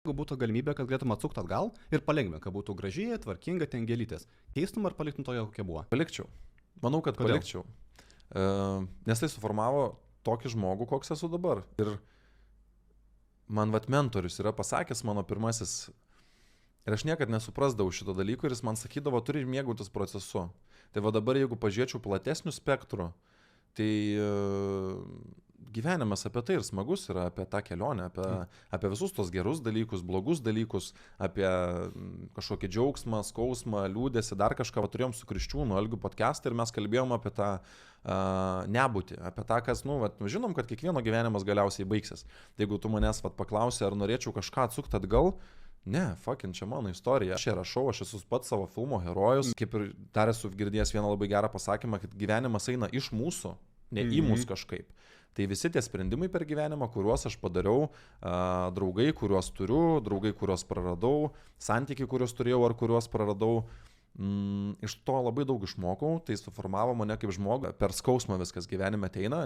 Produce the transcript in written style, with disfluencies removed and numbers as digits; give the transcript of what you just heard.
Jeigu būtų galimybė, kad galėtum atsukti atgal ir palengvinti, kad būtų graži, tvarkinga, ten gėlytės. Keistum ar paliktum toje, kokia buvo? Palikčiau. Manau, kad Kodėl? palikčiau. Nes tai suformavo tokį žmogų, koks esu dabar. Ir man mentorius yra pasakęs, mano pirmasis, ir aš niekad nesuprasdavau šito dalyko, ir jis man sakydavo, turi mėgautis procesu. Tai dabar, jeigu pažiūrėčiau platesnių spektrų, tai gyvenimas apie tai ir smagus yra, apie tą kelionę, apie visus tos gerus dalykus, blogus dalykus, apie kažkokį džiaugsmą, skausmą, liūdėsi, dar kažką. Turėjom su Kriščiūnu Algiu podcastą ir mes kalbėjom apie tą nebūtį, apie tą, kas, žinom, kad kiekvieno gyvenimas galiausiai baigsis. Tai jeigu tu manęs paklausi, ar norėčiau kažką atsukti atgal, ne, fucking, čia mano istorija. Aš ją rašau, aš esu pats savo filmo herojus. Kaip ir dar esu girdėjęs vieną labai gerą pasakymą, kad gyvenimas eina iš mūsų, ne į mus kažkaip. Tai visi tie sprendimai per gyvenimą, kuriuos aš padariau, draugai, kuriuos turiu, draugai, kuriuos praradau, santykiai, kuriuos turėjau ar kuriuos praradau, iš to labai daug išmokau, tai suformavo mane kaip žmogų. Per skausmą viskas gyvenime ateina.